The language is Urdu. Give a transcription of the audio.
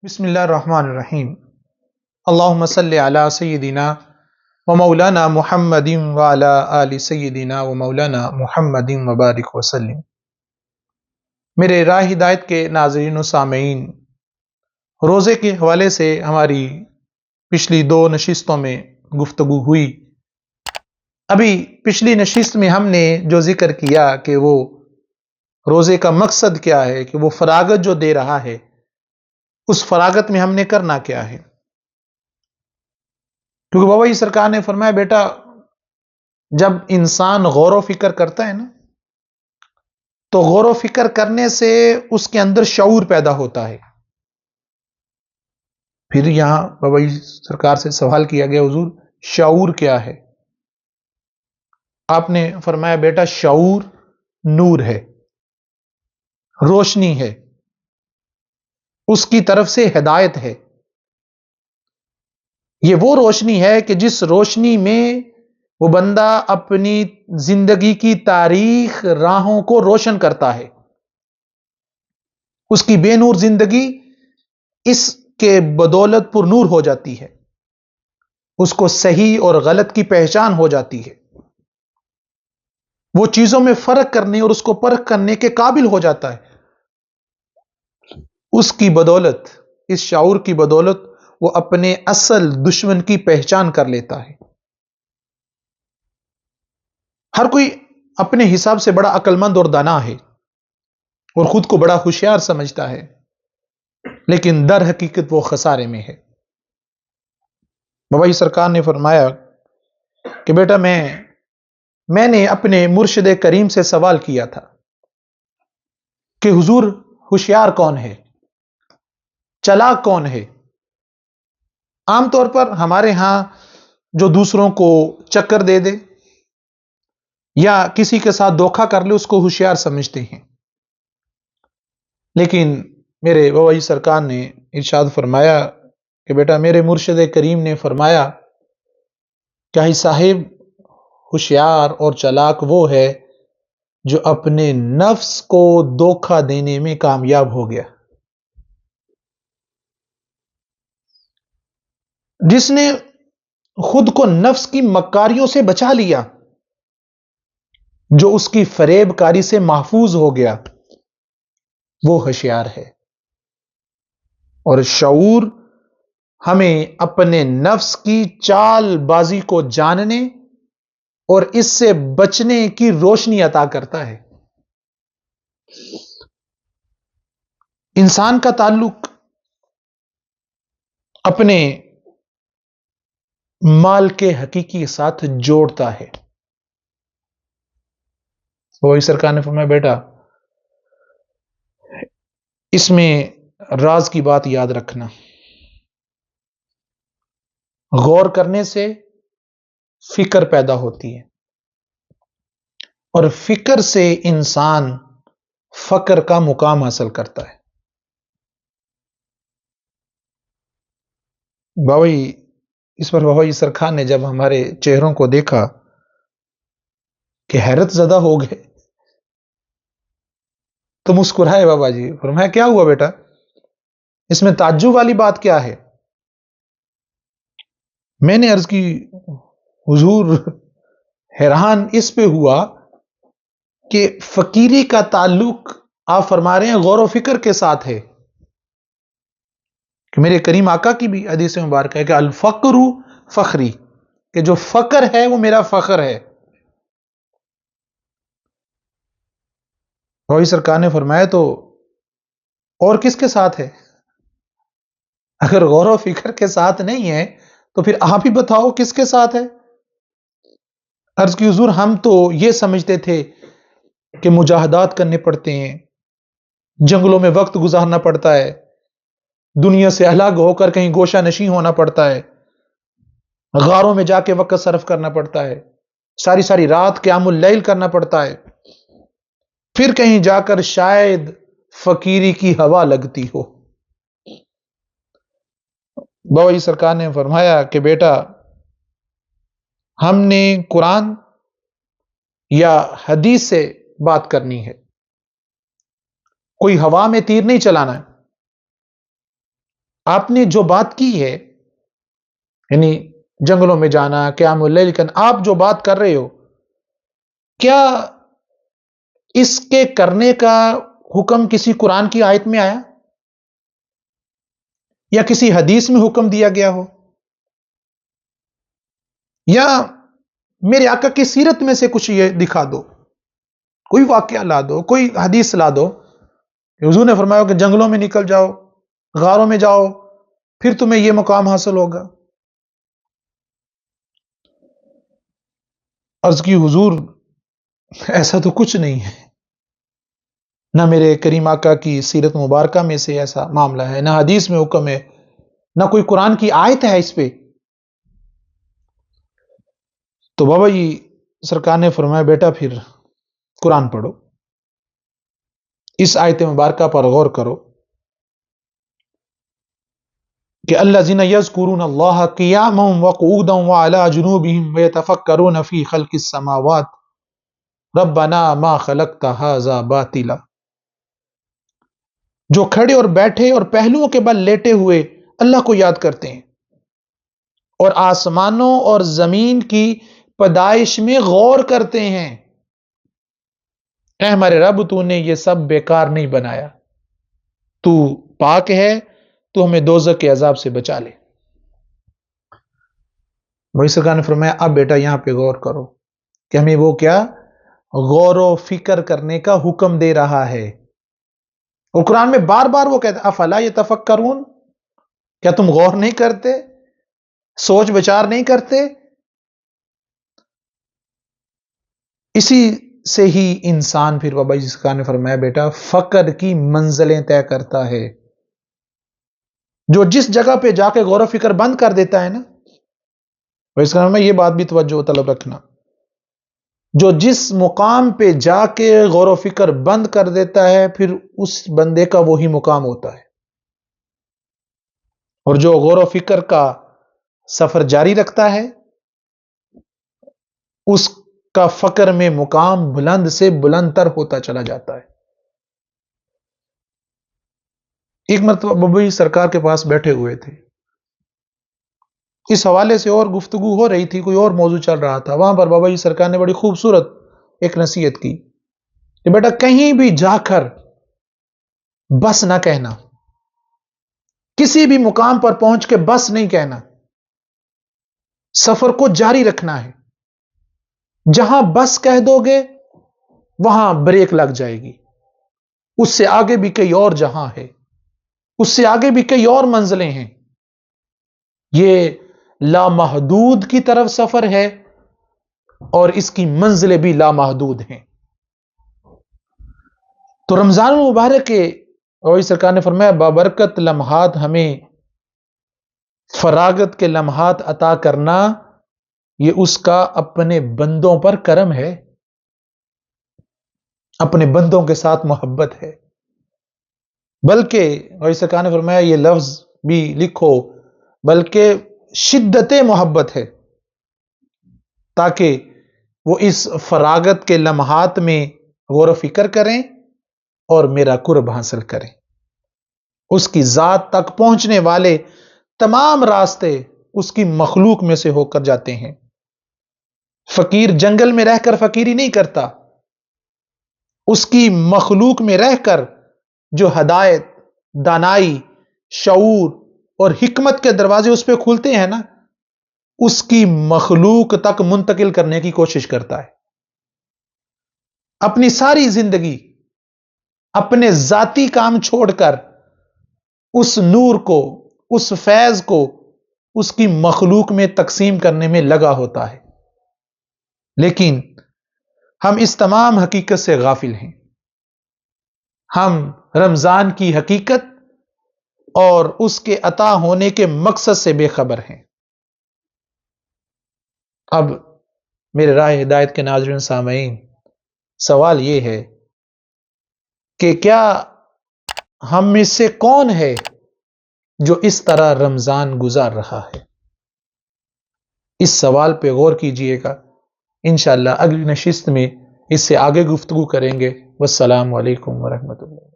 بسم اللہ الرحمن الرحیم۔ اللہم صلی علی سیدنا و مولانا محمد و علی آل سیدنا و مولانا محمد وبارک وسلم۔ میرے راہ ہدایت کے ناظرین و سامعین، روزے کے حوالے سے ہماری پچھلی 2 نشستوں میں گفتگو ہوئی۔ ابھی پچھلی نشست میں ہم نے جو ذکر کیا کہ وہ روزے کا مقصد کیا ہے، کہ وہ فراغت جو دے رہا ہے، اس فراغت میں ہم نے کرنا کیا ہے۔ کیونکہ بابا جی سرکار نے فرمایا بیٹا، جب انسان غور و فکر کرتا ہے نا، تو غور و فکر کرنے سے اس کے اندر شعور پیدا ہوتا ہے۔ پھر یہاں بابا جی سرکار سے سوال کیا گیا، حضور شعور کیا ہے؟ آپ نے فرمایا بیٹا شعور نور ہے، روشنی ہے، اس کی طرف سے ہدایت ہے۔ یہ وہ روشنی ہے کہ جس روشنی میں وہ بندہ اپنی زندگی کی تاریخ راہوں کو روشن کرتا ہے۔ اس کی بے نور زندگی اس کے بدولت پر نور ہو جاتی ہے، اس کو صحیح اور غلط کی پہچان ہو جاتی ہے، وہ چیزوں میں فرق کرنے اور اس کو پرکھ کرنے کے قابل ہو جاتا ہے۔ اس کی بدولت، اس شعور کی بدولت وہ اپنے اصل دشمن کی پہچان کر لیتا ہے۔ ہر کوئی اپنے حساب سے بڑا عقل مند اور دانا ہے اور خود کو بڑا ہوشیار سمجھتا ہے، لیکن در حقیقت وہ خسارے میں ہے۔ بابا جی سرکار نے فرمایا کہ بیٹا میں نے اپنے مرشد کریم سے سوال کیا تھا کہ حضور ہوشیار کون ہے، چلاک کون ہے؟ عام طور پر ہمارے ہاں جو دوسروں کو چکر دے دے یا کسی کے ساتھ دھوکہ کر لے اس کو ہوشیار سمجھتے ہیں، لیکن میرے بابا جی سرکار نے ارشاد فرمایا کہ بیٹا میرے مرشد کریم نے فرمایا کہ صاحب ہوشیار اور چلاک وہ ہے جو اپنے نفس کو دھوکہ دینے میں کامیاب ہو گیا، جس نے خود کو نفس کی مکاریوں سے بچا لیا، جو اس کی فریب کاری سے محفوظ ہو گیا، وہ ہوشیار ہے۔ اور شعور ہمیں اپنے نفس کی چال بازی کو جاننے اور اس سے بچنے کی روشنی عطا کرتا ہے۔ انسان کا تعلق اپنے مال کے حقیقی کے ساتھ جوڑتا ہے۔ وہی سرکار نے فرمایا بیٹا اس میں راز کی بات یاد رکھنا، غور کرنے سے فکر پیدا ہوتی ہے اور فکر سے انسان فقر کا مقام حاصل کرتا ہے۔ بابا جی اس پر بابا جی سرکار نے جب ہمارے چہروں کو دیکھا کہ حیرت زدہ ہو گئے تو مسکرائے بابا جی، فرمایا کیا ہوا بیٹا، اس میں تعجب والی بات کیا ہے؟ میں نے عرض کی حضور حیران اس پہ ہوا کہ فقیری کا تعلق آپ فرما رہے ہیں غور و فکر کے ساتھ ہے، کہ میرے کریم آقا کی بھی حدیث مبارک ہے کہ الفقر فخری، کہ جو فقر ہے وہ میرا فخر ہے۔ وہی سرکار نے فرمایا تو اور کس کے ساتھ ہے؟ اگر غور و فکر کے ساتھ نہیں ہے تو پھر آپ ہی بتاؤ کس کے ساتھ ہے؟ عرض کی حضور ہم تو یہ سمجھتے تھے کہ مجاہدات کرنے پڑتے ہیں، جنگلوں میں وقت گزارنا پڑتا ہے، دنیا سے الگ ہو کر کہیں گوشہ نشین ہونا پڑتا ہے، غاروں میں جا کے وقت صرف کرنا پڑتا ہے، ساری ساری رات قیام اللیل کرنا پڑتا ہے، پھر کہیں جا کر شاید فقیری کی ہوا لگتی ہو۔ بابا جی سرکار نے فرمایا کہ بیٹا ہم نے قرآن یا حدیث سے بات کرنی ہے، کوئی ہوا میں تیر نہیں چلانا ہے۔ آپ نے جو بات کی ہے، یعنی جنگلوں میں جانا، قیام اللیل کرنا، آپ جو بات کر رہے ہو، کیا اس کے کرنے کا حکم کسی قرآن کی آیت میں آیا یا کسی حدیث میں حکم دیا گیا ہو، یا میرے آقا کی سیرت میں سے کچھ یہ دکھا دو، کوئی واقعہ لا دو، کوئی حدیث لا دو کہ حضور نے فرمایا کہ جنگلوں میں نکل جاؤ، غاروں میں جاؤ، پھر تمہیں یہ مقام حاصل ہوگا۔ عرض کی حضور ایسا تو کچھ نہیں ہے، نہ میرے کریم آقا کی سیرت مبارکہ میں سے ایسا معاملہ ہے، نہ حدیث میں حکم ہے، نہ کوئی قرآن کی آیت ہے اس پہ۔ تو بابا جی سرکار نے فرمایا بیٹا پھر قرآن پڑھو، اس آیت مبارکہ پر غور کرو کہ الذین یذکرون اللہ قیاما وقعودا وعلی جنوبہم ویتفکرون فی خلق السماوات ربنا ما خلقت ھذا باطلا، جو کھڑے اور بیٹھے اور پہلوؤں کے بل لیٹے ہوئے اللہ کو یاد کرتے ہیں اور آسمانوں اور زمین کی پیدائش میں غور کرتے ہیں، اے ہمارے رب تو نے یہ سب بیکار نہیں بنایا، تو پاک ہے، تو ہمیں دوزخ کے عذاب سے بچا لے۔ وہی سرکار نے فرمایا اب بیٹا یہاں پہ غور کرو کہ ہمیں وہ کیا غور و فکر کرنے کا حکم دے رہا ہے، اور قرآن میں بار بار وہ کہتا ہے افلا یتفکرون، کیا تم غور نہیں کرتے، سوچ بچار نہیں کرتے؟ اسی سے ہی انسان پھر بابا جی سرکار نے فرمایا بیٹا فقر کی منزلیں طے کرتا ہے، جو جس جگہ پہ جا کے غور و فکر بند کر دیتا ہے نا، اس کا میں یہ بات بھی توجہ طلب رکھنا، جو جس مقام پہ جا کے غور و فکر بند کر دیتا ہے پھر اس بندے کا وہی مقام ہوتا ہے، اور جو غور و فکر کا سفر جاری رکھتا ہے اس کا فقر میں مقام بلند سے بلند تر ہوتا چلا جاتا ہے۔ ایک مرتبہ بابا جی سرکار کے پاس بیٹھے ہوئے تھے، اس حوالے سے اور گفتگو ہو رہی تھی، کوئی اور موضوع چل رہا تھا، وہاں پر بابا جی سرکار نے بڑی خوبصورت ایک نصیحت کی کہ بیٹا کہیں بھی جا کر بس نہ کہنا، کسی بھی مقام پر پہنچ کے بس نہیں کہنا، سفر کو جاری رکھنا ہے، جہاں بس کہہ دو گے وہاں بریک لگ جائے گی، اس سے آگے بھی کئی اور جہاں ہے، اس سے آگے بھی کئی اور منزلیں ہیں، یہ لامحدود کی طرف سفر ہے اور اس کی منزلیں بھی لامحدود ہیں۔ تو رمضان المبارک کے اور سرکار نے فرمایا بابرکت لمحات ہمیں فراغت کے لمحات عطا کرنا، یہ اس کا اپنے بندوں پر کرم ہے، اپنے بندوں کے ساتھ محبت ہے، بلکہ اور سرکار نے فرمایا یہ لفظ بھی لکھو بلکہ شدت محبت ہے، تاکہ وہ اس فراغت کے لمحات میں غور و فکر کریں اور میرا قرب حاصل کریں۔ اس کی ذات تک پہنچنے والے تمام راستے اس کی مخلوق میں سے ہو کر جاتے ہیں۔ فقیر جنگل میں رہ کر فقیری نہیں کرتا، اس کی مخلوق میں رہ کر جو ہدایت، دانائی، شعور اور حکمت کے دروازے اس پہ کھلتے ہیں نا، اس کی مخلوق تک منتقل کرنے کی کوشش کرتا ہے۔ اپنی ساری زندگی اپنے ذاتی کام چھوڑ کر اس نور کو، اس فیض کو اس کی مخلوق میں تقسیم کرنے میں لگا ہوتا ہے، لیکن ہم اس تمام حقیقت سے غافل ہیں، ہم رمضان کی حقیقت اور اس کے عطا ہونے کے مقصد سے بے خبر ہیں۔ اب میرے راہ ہدایت کے ناظرین سامعین، سوال یہ ہے کہ کیا ہم میں سے کون ہے جو اس طرح رمضان گزار رہا ہے؟ اس سوال پہ غور کیجئے گا، انشاءاللہ اگلی نشست میں اس سے آگے گفتگو کریں گے۔ والسلام علیکم ورحمۃ اللہ۔